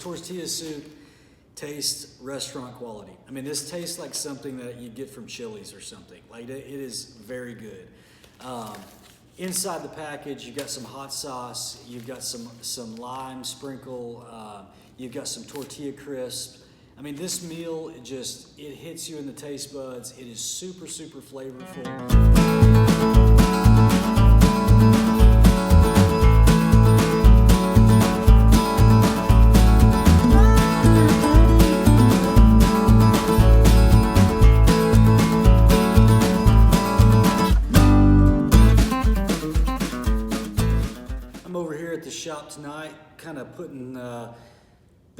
Tortilla soup tastes restaurant quality. I mean, this tastes like something that you get from Chili's or something. Like, it is very good. Inside the package, you've got some hot sauce, you've got some lime sprinkle, you've got some tortilla crisp. I mean, this meal, it hits you in the taste buds. It is super, super flavorful. I'm over here at the shop tonight, kind of putting the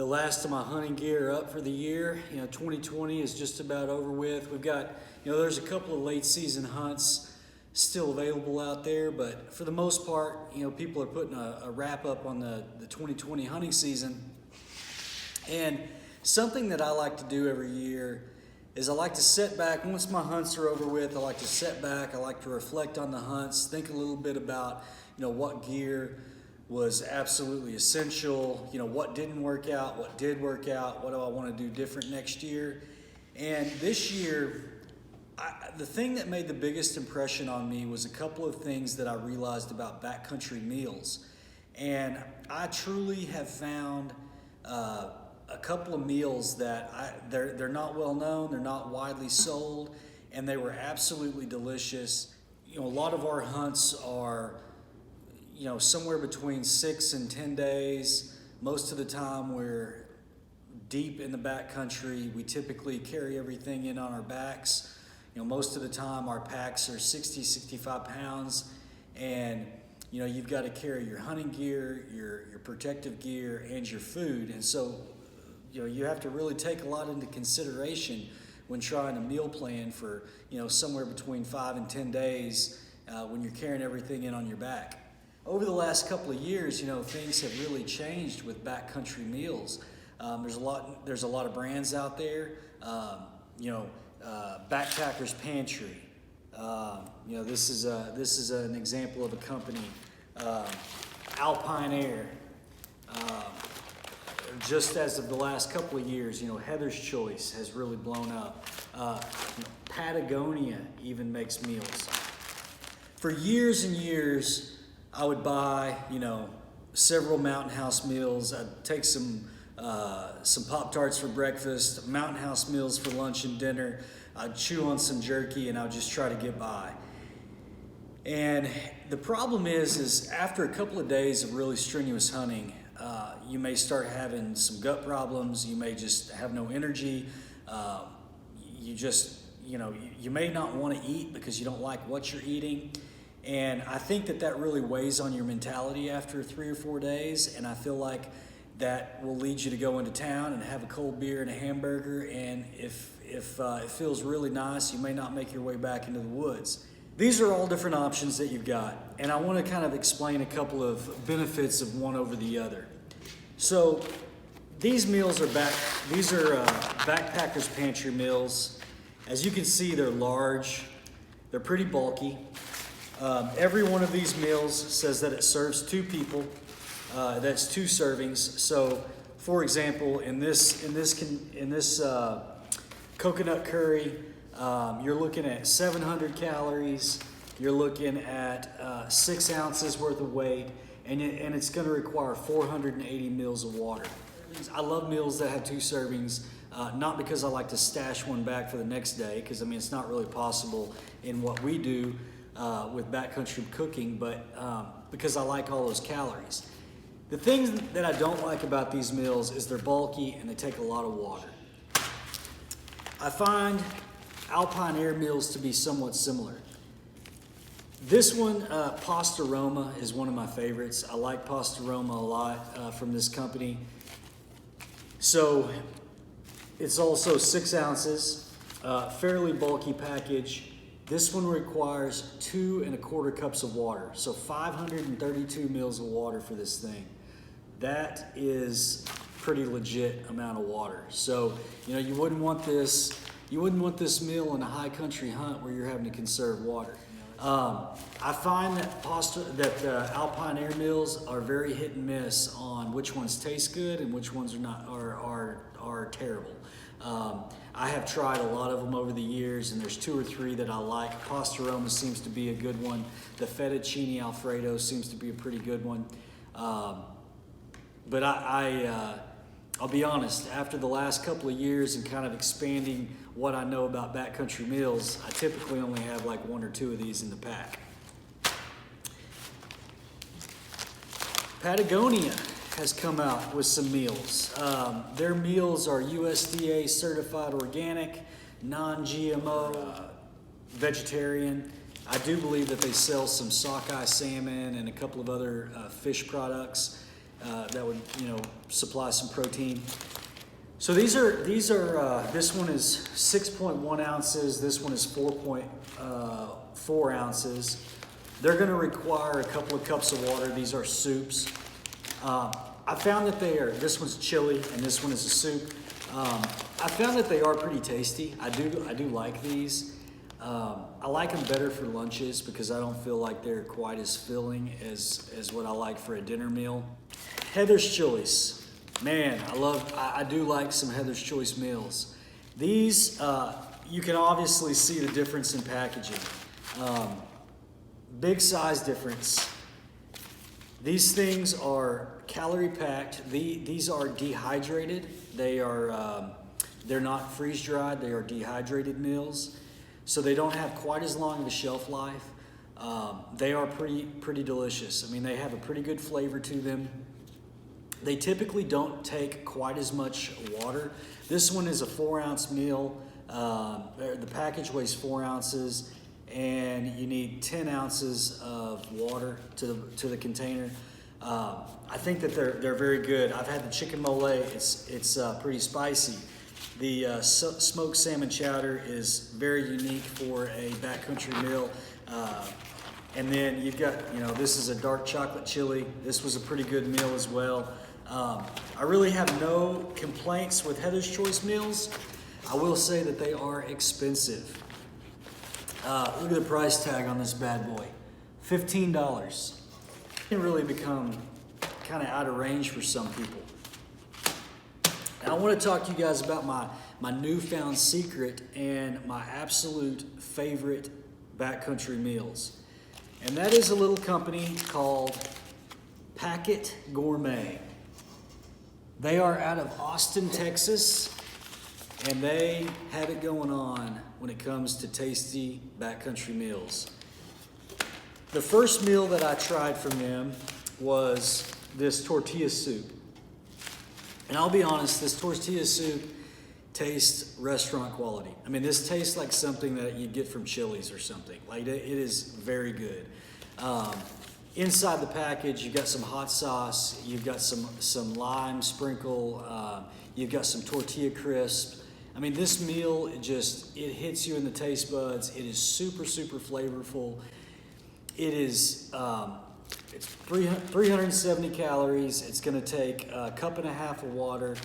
last of my hunting gear up for the year. 2020 is just about over with. We've got, there's a couple of late season hunts still available out there, but for the most part, people are putting a wrap up on the 2020 hunting season. And something that I like to do every year is I like to sit back, once my hunts are over with, I like to sit back, I like to reflect on the hunts, think a little bit about, what gear was absolutely essential, what didn't work out, what did work out, what do I want to do different next year. And this year, the thing that made the biggest impression on me was a couple of things that I realized about backcountry meals. And I truly have found a couple of meals that they're not well known, they're not widely sold, and they were absolutely delicious. A lot of our hunts are somewhere between 6 and 10 days. Most of the time we're deep in the backcountry. We typically carry everything in on our backs. Most of the time our packs are 60, 65 pounds, and you've got to carry your hunting gear, your protective gear, and your food. And so you have to really take a lot into consideration when trying a meal plan for somewhere between 5 and 10 days when you're carrying everything in on your back. Over the last couple of years, things have really changed with backcountry meals. There's a lot of brands out there. Backpacker's Pantry. This is an example of a company. Alpine Air. Just as of the last couple of years, Heather's Choice has really blown up. Patagonia even makes meals. For years and years, I would buy, several Mountain House meals. I'd take some Pop-Tarts for breakfast, Mountain House meals for lunch and dinner. I'd chew on some jerky, and I'd just try to get by. And the problem is after a couple of days of really strenuous hunting, you may start having some gut problems. You may just have no energy. You may not want to eat because you don't like what you're eating. And I think that really weighs on your mentality after 3 or 4 days. And I feel like that will lead you to go into town and have a cold beer and a hamburger. And if it feels really nice, you may not make your way back into the woods. These are all different options that you've got. And I want to kind of explain a couple of benefits of one over the other. So these meals are Backpacker's Pantry meals. As you can see, they're large. They're pretty bulky. Every one of these meals says that it serves 2 people. That's 2 servings. So, for example, in this coconut curry, you're looking at 700 calories. You're looking at 6 ounces worth of weight, and it's going to require 480 mils of water. I love meals that have 2 servings. Not because I like to stash one back for the next day, because it's not really possible in what we do with backcountry cooking, but because I like all those calories. The things that I don't like about these meals is they're bulky and they take a lot of water. I find Alpine Air meals to be somewhat similar. This one, Pasta Roma, is one of my favorites. I like Pasta Roma a lot from this company. So it's also 6 ounces, fairly bulky package. This one requires 2 1/4 cups of water, so 532 mils of water for this thing. That is pretty legit amount of water. So, you wouldn't want this meal in a high country hunt where you're having to conserve water. I find that Alpine Air meals are very hit and miss on which ones taste good and which ones are terrible. I have tried a lot of them over the years, and there's 2 or 3 that I like. Pasta Roma seems to be a good one. The fettuccine Alfredo seems to be a pretty good one. But I'll be honest, after the last couple of years and kind of expanding what I know about backcountry meals, I typically only have like 1 or 2 of these in the pack. Patagonia has come out with some meals. Their meals are USDA certified organic, non-GMO, vegetarian. I do believe that they sell some sockeye salmon and a couple of other fish products that would, supply some protein. So this one is 6.1 ounces. This one is 4.4 ounces. They're going to require a couple of cups of water. These are soups. I found that this one's chili and this one is a soup. I found that they are pretty tasty. I do like these. I like them better for lunches because I don't feel like they're quite as filling as what I like for a dinner meal. Heather's Choice. Man, I do like some Heather's Choice meals. These, you can obviously see the difference in packaging. Big size difference. These things are calorie packed. These are dehydrated. They're not freeze dried. They are dehydrated meals. So they don't have quite as long of a shelf life. They are pretty delicious. I mean, they have a pretty good flavor to them. They typically don't take quite as much water. This one is a 4-ounce meal. The package weighs 4 ounces, and you need 10 ounces of water to the container. I think that they're very good. I've had the chicken mole. It's pretty spicy. The smoked salmon chowder is very unique for a backcountry meal. And then you've got, this is a dark chocolate chili. This was a pretty good meal as well. I really have no complaints with Heather's Choice meals. I will say that they are expensive. Look at the price tag on this bad boy, $15. It can really become kind of out of range for some people. Now, I want to talk to you guys about my newfound secret and my absolute favorite backcountry meals. And that is a little company called Packit Gourmet. They are out of Austin, Texas, and they have it going on when it comes to tasty backcountry meals. The first meal that I tried from them was this tortilla soup. And I'll be honest, this tortilla soup tastes restaurant quality. I mean, this tastes like something that you get from Chili's or something. Like, it is very good. Inside the package, you've got some hot sauce, you've got some lime sprinkle, you've got some tortilla crisp. I mean, this meal, it hits you in the taste buds. It is super, super flavorful. It is, it's 370 calories. It's gonna take a cup and a half of water,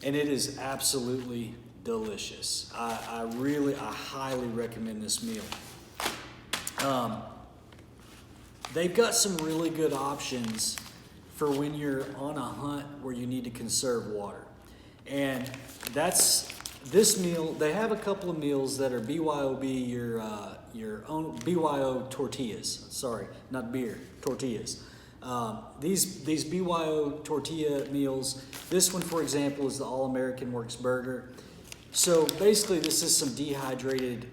and it is absolutely delicious. I highly recommend this meal. They've got some really good options for when you're on a hunt where you need to conserve water. And that's this meal. They have a couple of meals that are BYOB, your own BYO tortillas. Sorry, not beer, tortillas. These BYO tortilla meals, this one, for example, is the All-American Works Burger. So basically, this is some dehydrated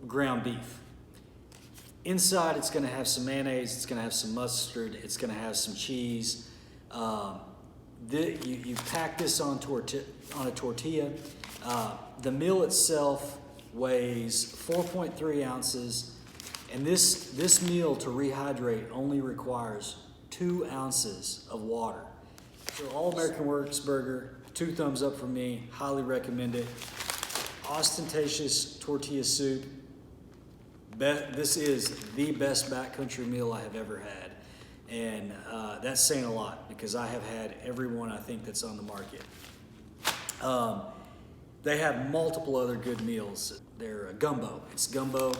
ground beef. Inside, it's going to have some mayonnaise, it's going to have some mustard, it's going to have some cheese. You pack this on a tortilla. The meal itself weighs 4.3 ounces, and this meal to rehydrate only requires 2 ounces of water. So All-American Works Burger, 2 thumbs up from me, highly recommend it. Ostentatious tortilla soup. This is the best backcountry meal I have ever had. And that's saying a lot because I have had every one I think that's on the market. They have multiple other good meals. their gumbo. It's gumbo.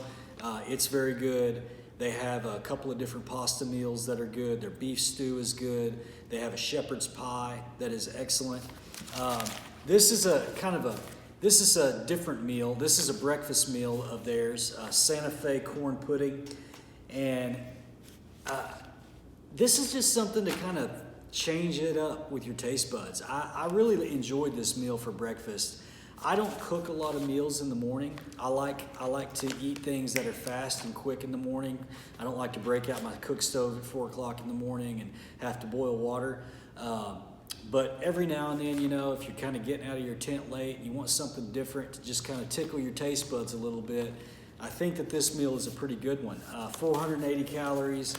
It's very good. They have a couple of different pasta meals that are good. Their beef stew is good. They have a shepherd's pie that is excellent. This is a different meal. This is a breakfast meal of theirs, Santa Fe corn pudding. And this is just something to kind of change it up with your taste buds. I really enjoyed this meal for breakfast. I don't cook a lot of meals in the morning. I like to eat things that are fast and quick in the morning. I don't like to break out my cook stove at 4 o'clock in the morning and have to boil water. But every now and then, you know, if you're kind of getting out of your tent late and you want something different to just kind of tickle your taste buds a little bit, I think that this meal is a pretty good one. 480 calories,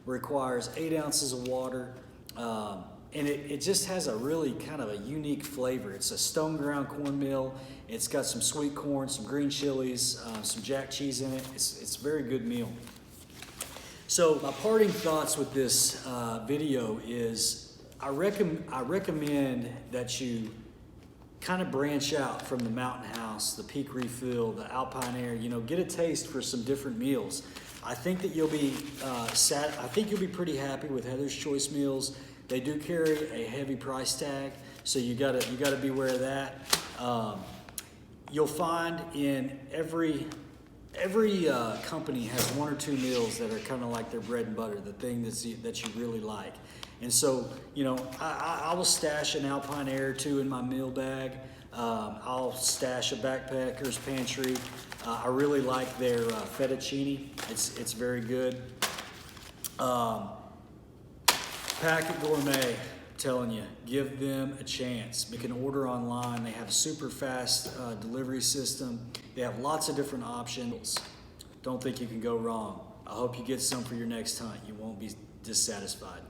requires 8 ounces of water, and it just has a really kind of a unique flavor. It's a stone ground cornmeal. It's got some sweet corn, some green chilies, some jack cheese in it. It's a very good meal. So my parting thoughts with this video is I recommend that you kind of branch out from the Mountain House, the Peak Refill, the Alpine Air. You know, get a taste for some different meals. I think that you'll be I think you'll be pretty happy with Heather's Choice meals. They do carry a heavy price tag, so you gotta be aware of that. You'll find in every company has 1 or 2 meals that are kind of like their bread and butter, the thing that you really like. And so, you know, I will stash an Alpine Air or 2 in my meal bag. I'll stash a Backpacker's Pantry. I really like their fettuccine. It's very good. Packit Gourmet, I'm telling you, give them a chance. You can order online. They have a super fast delivery system. They have lots of different options. Don't think you can go wrong. I hope you get some for your next hunt. You won't be dissatisfied.